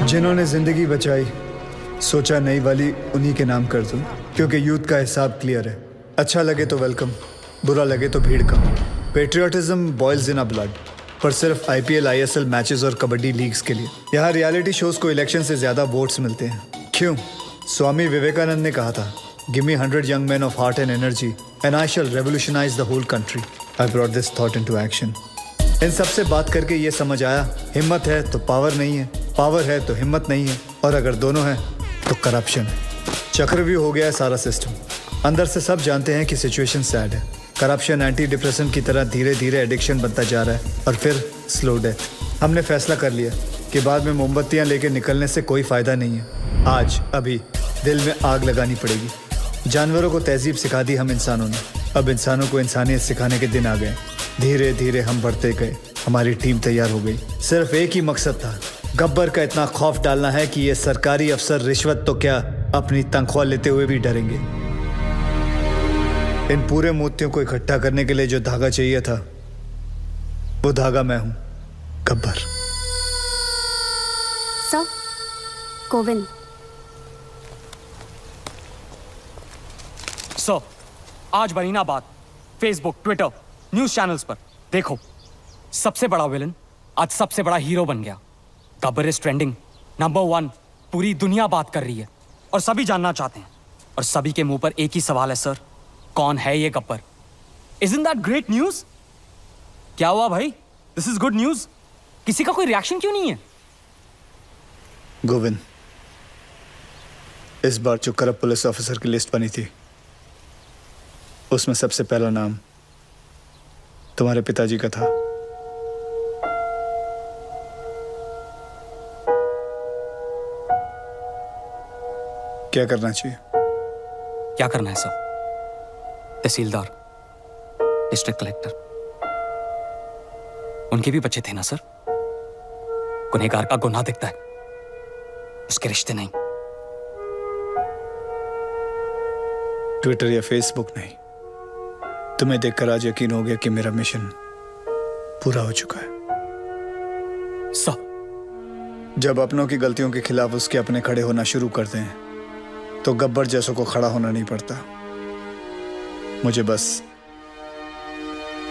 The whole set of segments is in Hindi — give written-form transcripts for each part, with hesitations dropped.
जिन्होंने जिंदगी बचाई, सोचा नई वाली उन्हीं के नाम कर दूं, क्योंकि यूथ का हिसाब क्लियर है। अच्छा लगे तो वेलकम, बुरा लगे तो भीड़ का। Patriotism boils in a blood, पर सिर्फ आईपीएल, आईएसएल मैचेस और कबड्डी लीग्स के लिए। यहाँ रियलिटी शोज को इलेक्शन से ज्यादा वोट्स मिलते हैं। क्यों? स्वामी विवेकानंद ने कहा था, give me 100 young men of heart and energy and I shall revolutionize the whole country. I brought this thought into action. इन सबसे बात करके ये समझ आया, हिम्मत है तो पावर नहीं है, पावर है तो हिम्मत नहीं है, और अगर दोनों हैं तो करप्शन है। चक्रव्यूह हो गया है सारा सिस्टम। अंदर से सब जानते हैं कि सिचुएशन सैड है। करप्शन एंटी डिप्रेशन की तरह धीरे धीरे एडिक्शन बनता जा रहा है और फिर स्लो डेथ। हमने फैसला कर लिया कि बाद में मोमबत्तियां लेके निकलने से कोई फायदा नहीं है। आज अभी दिल में आग लगानी पड़ेगी। जानवरों को तहजीब सिखा दी हम इंसानों ने, अब इंसानों को इंसानियत सिखाने के दिन आ गए। धीरे धीरे हम बढ़ते गए, हमारी टीम तैयार हो गई। सिर्फ एक ही मकसद था, गब्बर का इतना खौफ डालना है कि ये सरकारी अफसर रिश्वत तो क्या अपनी तनख्वाह लेते हुए भी डरेंगे। इन पूरे मोतियों को इकट्ठा करने के लिए जो धागा चाहिए था, वो धागा मैं हूं, गब्बर। सर, कोविन। सर, आज बनी ना बात फेसबुक, ट्विटर, न्यूज चैनल्स पर। देखो, सबसे बड़ा विलन आज सबसे बड़ा हीरो बन गया। Gabbar is trending, number 1। पूरी दुनिया बात कर रही है और सभी जानना चाहते हैं, और सभी के मुंह पर एक ही सवाल है, सर, कौन है ये Gabbar? Isn't that great news? क्या हुआ भाई? This is good news. किसी का कोई रिएक्शन क्यों नहीं है? गोविंद, इस बार जो करप्ट पुलिस ऑफिसर की लिस्ट बनी थी, उसमें सबसे पहला नाम तुम्हारे पिताजी का था। क्या करना चाहिए? क्या करना है सर? तहसीलदार, डिस्ट्रिक्ट कलेक्टर, उनके भी बच्चे थे ना सर। गुनहगार का गुनाह दिखता है, उसके रिश्ते नहीं। ट्विटर या फेसबुक नहीं, तुम्हें देखकर आज यकीन हो गया कि मेरा मिशन पूरा हो चुका है। सर, जब अपनों की गलतियों के खिलाफ उसके अपने खड़े होना शुरू करते हैं तो गब्बर जैसों को खड़ा होना नहीं पड़ता। मुझे बस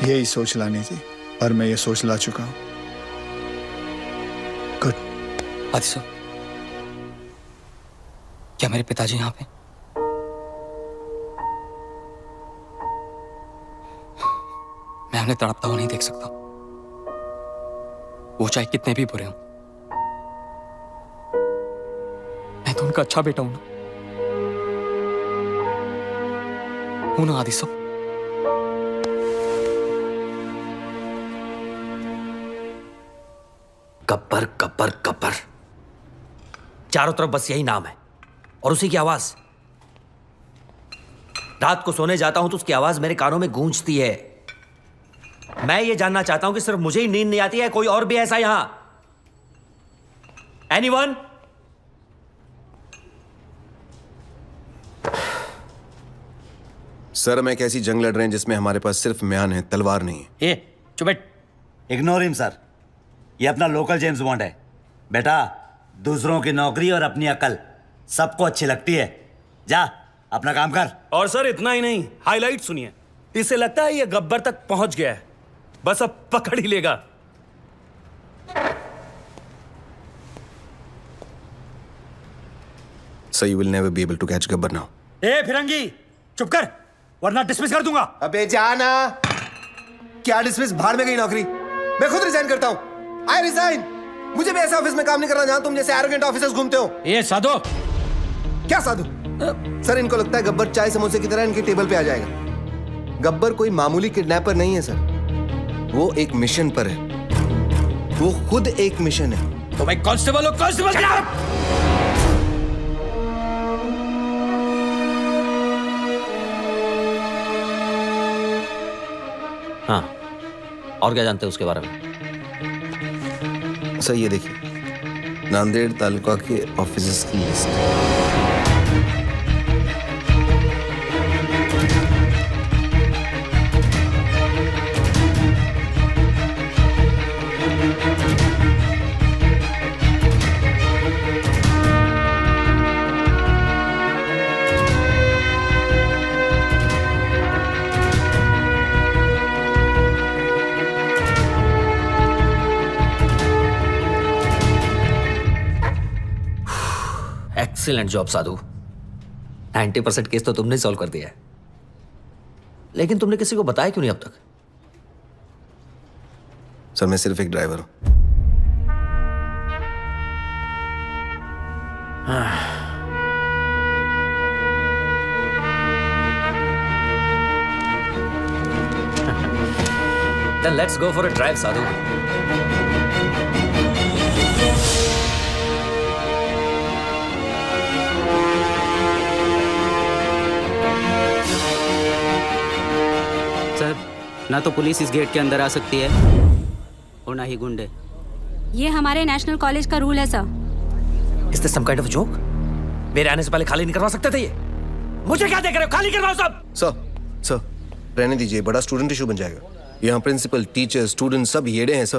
यही सोच लानी थी और मैं ये सोच ला चुका हूं। गुड। आदि सर, क्या मेरे पिताजी यहां पे? मैं उन्हें तड़पता हुआ नहीं देख सकता, वो चाहे कितने भी बुरे हों। मैं तो उनका अच्छा बेटा हूं ना, आदि सब। गब्बर गब्बर गब्बर, चारों तरफ बस यही नाम है और उसी की आवाज। रात को सोने जाता हूं तो उसकी आवाज मेरे कानों में गूंजती है। मैं ये जानना चाहता हूं कि सिर्फ मुझे ही नींद नहीं आती है, कोई और भी ऐसा यहां? एनीवन? सर, हम एक ऐसी जंग लड़ रहे हैं जिसमें हमारे पास सिर्फ म्यान है, तलवार नहीं है। चुप बैठ। इग्नोर हिम सर, ये अपना लोकल जेम्स बॉन्ड है। बेटा, दूसरों की नौकरी और अपनी अकल सबको अच्छी लगती है। जा अपना काम कर। और सर इतना ही नहीं, हाईलाइट सुनिए। इसे लगता है ये गब्बर तक पहुंच गया है, बस अब पकड़ ही लेगा। So you will never be able to catch Gabbar now. ए फिरंगी, चुप कर वरना डिसमिस कर दूंगा। अबे जाना। क्या डिसमिस? भाड़ में गई नौकरी। मैं खुद रिजाइन करता हूं। I resign. मुझे भी ऐसे ऑफिस में काम नहीं करना जहां तुम जैसे एरोगेंट ऑफिसर्स घूमते हो। ये साधु। क्या साधु? सर, इनको लगता है गब्बर चाय समोसे की तरह इनकी टेबल पे आ जाएगा। गब्बर कोई मामूली किडनैपर नहीं है सर, वो एक मिशन पर है। वो खुद एक मिशन है। तो भाई कांस्टेबल हो, कांस्टेबल। हाँ, और क्या जानते हो उसके बारे में? सर, ये देखिए, नांदेड़ तालुका के ऑफिसर्स की लिस्ट। एक्सीलेंट जॉब साधु। 90% केस तो तुमने सॉल्व कर दिया है, लेकिन तुमने किसी को बताया क्यों नहीं अब तक? सर मैं सिर्फ एक ड्राइवर हूं। Then let's go for a drive, Sadhu. Sir, ना तो पुलिस इस गेट के अंदर आ सकती है और ना ही गुंडे। ये हमारे नेशनल कॉलेज का रूल है sir. Is this some kind of a joke? मेरे आने से पहले खाली नहीं करवा सकते थे ये? मुझे क्या देख रहे हो? खाली करवाओ सब। सर रहने दीजिए, बड़ा स्टूडेंट इशू बन जाएगा। यहाँ प्रिंसिपल, टीचर, स्टूडेंट सब येड़े हैं सर।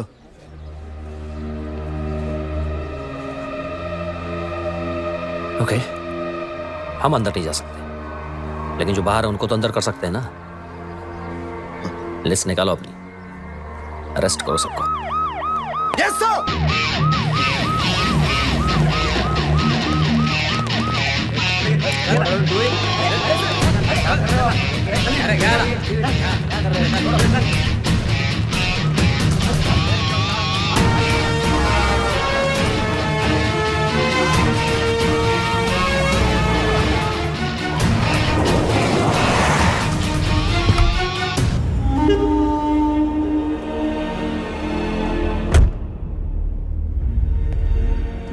ओके, हम अंदर नहीं जा सकते, लेकिन जो बाहर है उनको तो अंदर कर सकते हैं ना। लिस्ट निकालो अपनी, अरेस्ट करो सबको। Yes sir.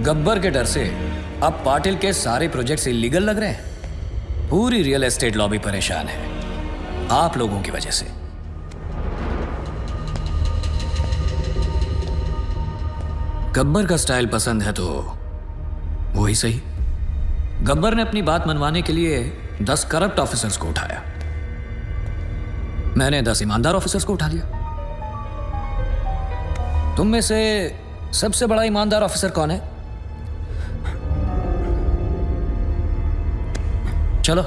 गब्बर के डर से अब पाटिल के सारे प्रोजेक्ट्स इलीगल लग रहे हैं। पूरी रियल एस्टेट लॉबी परेशान है आप लोगों की वजह से। गब्बर का स्टाइल पसंद है तो वो ही सही। गब्बर ने अपनी बात मनवाने के लिए 10 करप्ट ऑफिसर्स को उठाया, मैंने 10 ईमानदार ऑफिसर्स को उठा लिया। तुम में से सबसे बड़ा ईमानदार ऑफिसर कौन है? चलो,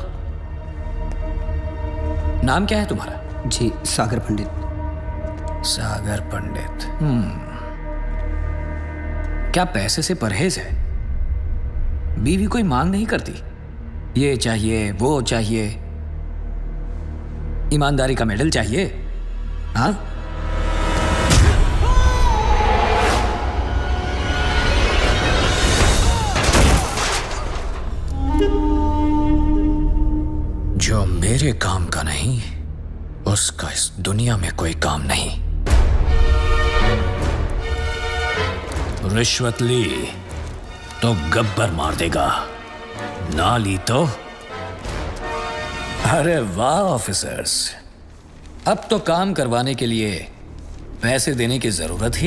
नाम क्या है तुम्हारा? जी, सागर पंडित। सागर पंडित। क्या पैसे से परहेज है? बीवी कोई मांग नहीं करती, ये चाहिए वो चाहिए, ईमानदारी का मेडल चाहिए? हाँ, जो मेरे काम का नहीं उसका इस दुनिया में कोई काम नहीं। रिश्वत ली तो गब्बर मार देगा, ना ली तो। अरे वाह ऑफिसर्स, अब तो काम करवाने के लिए पैसे देने की जरूरत ही